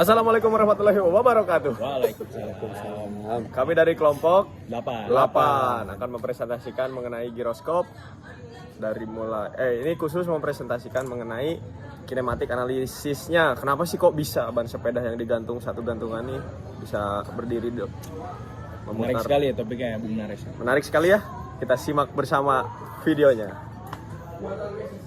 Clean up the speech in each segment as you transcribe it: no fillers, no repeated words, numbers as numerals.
Assalamualaikum warahmatullahi wabarakatuh. Waalaikumsalam. Kami dari kelompok 8. 8 akan mempresentasikan mengenai giroskop dari mulai ini khusus mempresentasikan mengenai kinematik analisisnya. Kenapa sih kok bisa ban sepeda yang digantung satu gantungan nih bisa berdiri Menarik sekali ya topiknya ya, Bung Nares. Menarik sekali ya. Kita simak bersama videonya.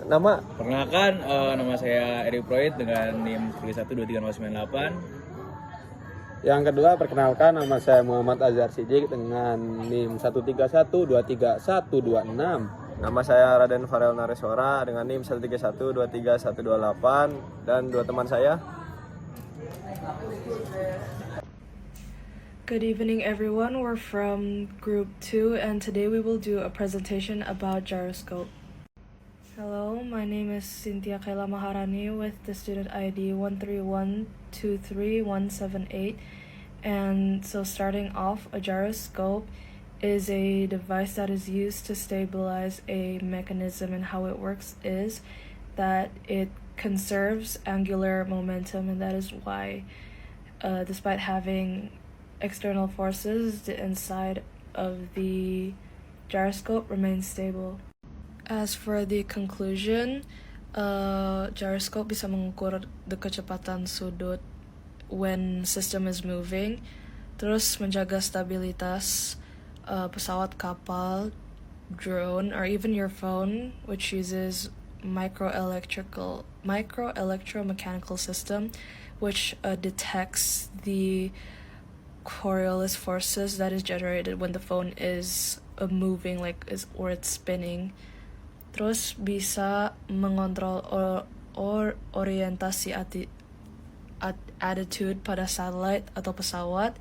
Nama Perkenalkan, nama saya Eri Proid dengan NIM 12398. Yang kedua, perkenalkan nama saya Muhammad Azhar Sidik dengan NIM 131231126. Nama saya Raden Farel Nareswara dengan NIM 131231128 dan dua teman saya. Good evening everyone, we're from group 2 and today we will do a presentation about gyroscope. Hello, my name is Cynthia Kaila Maharani with the student ID 131233178. And so starting off, a gyroscope is a device that is used to stabilize a mechanism, and how it works is that it conserves angular momentum, and that is why despite having external forces, the inside of the gyroscope remains stable. As for the conclusion, gyroscope bisa mengukur the kecepatan sudut when system is moving, terus menjaga stabilitas pesawat, kapal, drone, or even your phone, which uses microelectromechanical system, which detects the Coriolis forces that is generated when the phone is moving, or it's spinning. Terus bisa mengontrol orientasi attitude pada satellite atau pesawat,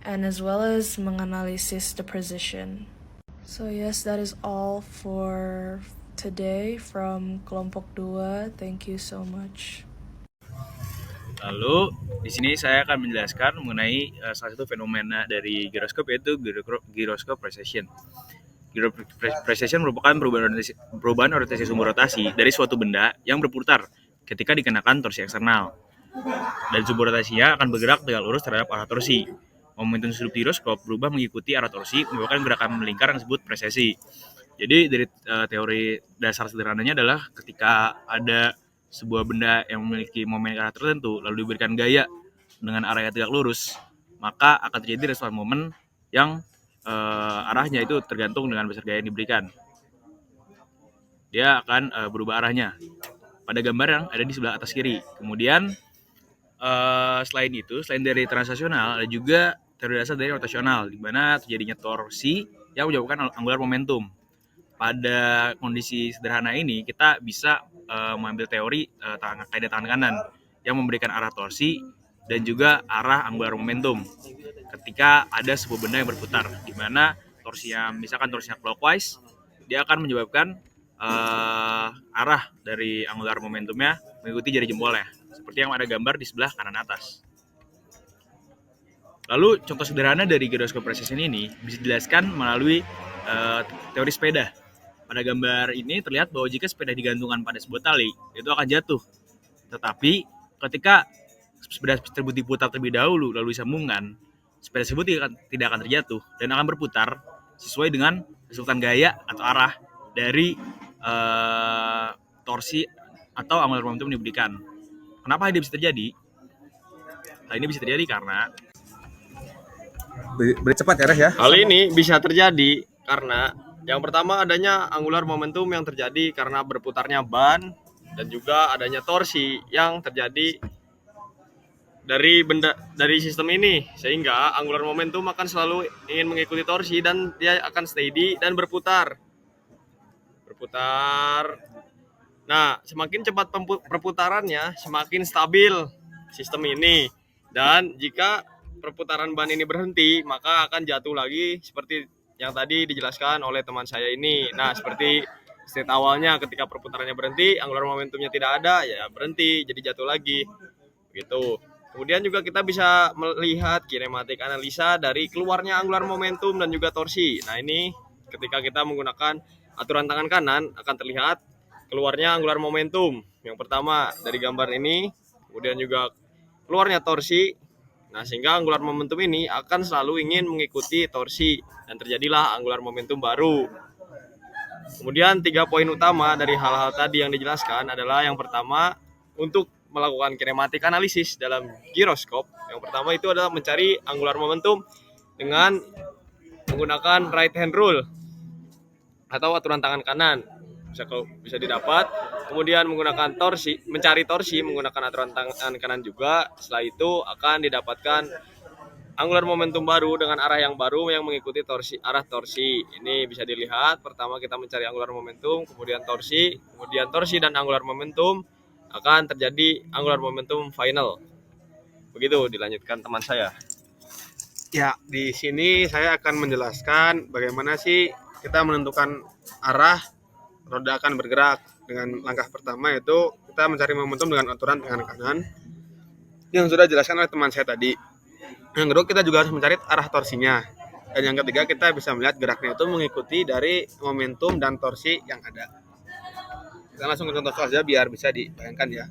and as well as menganalisis the position. So yes, that is all for today from kelompok 2. Thank you so much. Lalu di sini saya akan menjelaskan mengenai salah satu fenomena dari giroskop, yaitu gyroscope precession. Precession merupakan perubahan orientasi sumber rotasi dari suatu benda yang berputar ketika dikenakan torsi eksternal. Dan sumber rotasinya akan bergerak tegak lurus terhadap arah torsi. Momentum sudut giroskop berubah mengikuti arah torsi, menyebabkan gerakan melingkar yang disebut precessi. Jadi dari teori dasar sederhananya adalah ketika ada sebuah benda yang memiliki momen arah tertentu lalu diberikan gaya dengan arah yang tegak lurus, maka akan terjadi resonans momen yang arahnya itu tergantung dengan besar gaya yang diberikan. Dia akan berubah arahnya pada gambar yang ada di sebelah atas kiri. Kemudian selain dari translasional, ada juga teori dasar dari rotasional, di mana terjadinya torsi yang menyebabkan angular momentum. Pada kondisi sederhana ini, kita bisa mengambil teori kaidah tangan kanan yang memberikan arah torsi dan juga arah angular momentum ketika ada sebuah benda yang berputar, di mana misalkan torsinya clockwise, dia akan menyebabkan arah dari angular momentumnya mengikuti jari jempolnya, seperti yang ada gambar di sebelah kanan atas. Lalu contoh sederhana dari gyroscope precession ini bisa dijelaskan melalui teori sepeda. Pada gambar ini terlihat bahwa jika sepeda digantungkan pada sebuah tali, itu akan jatuh. Tetapi ketika sepeda tersebut diputar terlebih dahulu lalu disambungkan, sepeda tersebut tidak akan terjatuh dan akan berputar sesuai dengan resultan gaya atau arah dari torsi atau angular momentum yang diberikan. Kenapa ini bisa terjadi? Hal ini bisa terjadi karena Beri cepat ya, Reh ya. Hal ini bisa terjadi karena yang pertama adanya angular momentum yang terjadi karena berputarnya ban, dan juga adanya torsi yang terjadi dari sistem ini, sehingga angular momentum akan selalu ingin mengikuti torsi dan dia akan steady dan berputar. Nah, semakin cepat perputarannya, semakin stabil sistem ini. Dan jika perputaran ban ini berhenti, maka akan jatuh lagi seperti yang tadi dijelaskan oleh teman saya ini. Nah, seperti state awalnya, ketika perputarannya berhenti, angular momentumnya tidak ada, ya berhenti, jadi jatuh lagi. Begitu. Kemudian juga kita bisa melihat kinematik analisa dari keluarnya angular momentum dan juga torsi. Nah, ini ketika kita menggunakan aturan tangan kanan akan terlihat keluarnya angular momentum. Yang pertama dari gambar ini, kemudian juga keluarnya torsi. Nah, sehingga angular momentum ini akan selalu ingin mengikuti torsi dan terjadilah angular momentum baru. Kemudian 3 poin utama dari hal-hal tadi yang dijelaskan adalah yang pertama, untuk melakukan kinematik analisis dalam giroskop. Yang pertama itu adalah mencari angular momentum dengan menggunakan right hand rule atau aturan tangan kanan. Bisa didapat. Kemudian menggunakan torsi, mencari torsi menggunakan aturan tangan kanan juga. Setelah itu akan didapatkan angular momentum baru dengan arah yang baru yang mengikuti arah torsi. Ini bisa dilihat, pertama kita mencari angular momentum, kemudian torsi dan angular momentum akan terjadi angular momentum final. Begitu dilanjutkan teman saya. Ya, di sini saya akan menjelaskan bagaimana sih kita menentukan arah roda akan bergerak. Dengan langkah pertama yaitu kita mencari momentum dengan aturan tangan kanan yang sudah dijelaskan oleh teman saya tadi. Yang kedua, kita juga harus mencari arah torsinya. Dan yang ketiga, kita bisa melihat geraknya itu mengikuti dari momentum dan torsi yang ada. Kita langsung ke contoh saja biar bisa dibayangkan ya.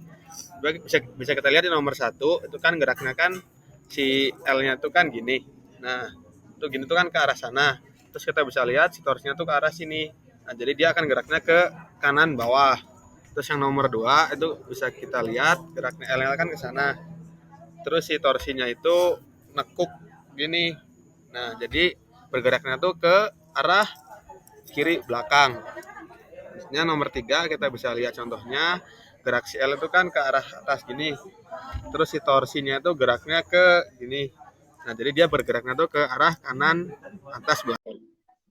Bisa kita lihat di nomor 1, itu kan geraknya kan si L-nya itu kan gini. Nah, itu gini tuh kan ke arah sana. Terus kita bisa lihat si torsinya tuh ke arah sini. Nah, jadi dia akan geraknya ke kanan bawah. Terus yang nomor 2 itu bisa kita lihat geraknya L kan ke sana. Terus si torsinya itu nekuk gini. Nah, jadi bergeraknya tuh ke arah kiri belakang. Misalnya nomor 3 kita bisa lihat contohnya, gerak si L itu kan ke arah atas gini. Terus si torsinya itu geraknya ke gini. Nah, jadi dia bergeraknya tuh ke arah kanan atas belakang.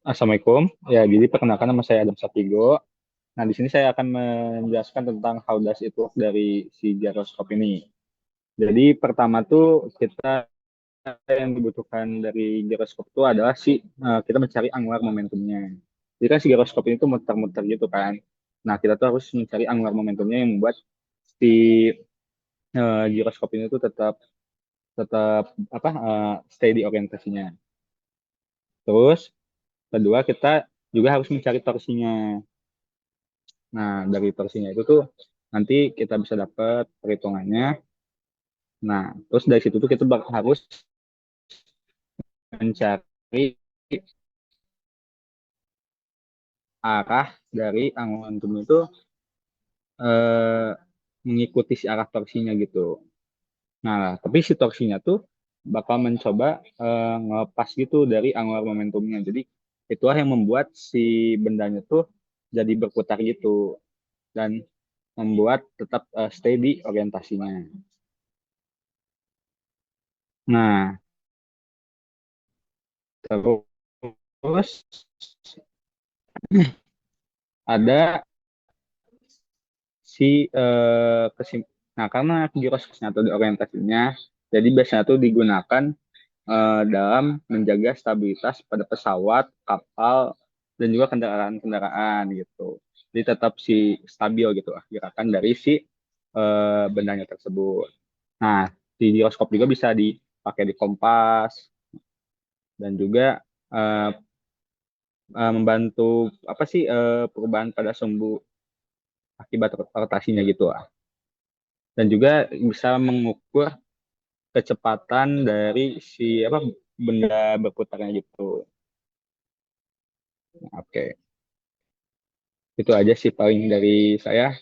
Assalamualaikum. Ya, jadi perkenalkan nama saya Adam Sapigo. Nah, di sini saya akan menjelaskan tentang how does it work dari si gyroskop ini. Jadi pertama tuh kita yang dibutuhkan dari gyroskop itu adalah kita mencari angular momentumnya. Jadi kan si gyroskop ini tuh muter-muter gitu kan. Nah, kita tuh harus mencari angular momentumnya yang membuat si gyroskop ini tuh tetap tetap stay di orientasinya. Terus kedua kita juga harus mencari torsinya. Nah, dari torsinya itu tuh nanti kita bisa dapat perhitungannya. Nah, terus dari situ tuh kita harus mencari arah dari angular momentum itu eh, mengikuti si arah torsinya gitu. Nah, tapi si torsinya tuh bakal mencoba ngelepas gitu dari angular momentumnya. Jadi itulah yang membuat si bendanya tuh jadi berputar gitu dan membuat tetap stay di orientasinya. Nah, terus ada si nah karena giroskopnya atau di orientasinya, jadi biasanya tuh digunakan dalam menjaga stabilitas pada pesawat, kapal, dan juga kendaraan-kendaraan gitu. Jadi tetap si stabil gitu lah gerakan dari si bendanya tersebut. Nah, di giroskop juga bisa dipakai di kompas dan juga eh, membantu perubahan pada sumbu akibat rotasinya gitu lah. Dan juga bisa mengukur kecepatan dari benda berputarnya gitu. Oke, itu aja sih paling dari saya.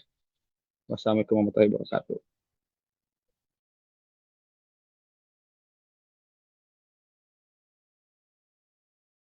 Wassalamualaikum warahmatullahi wabarakatuh.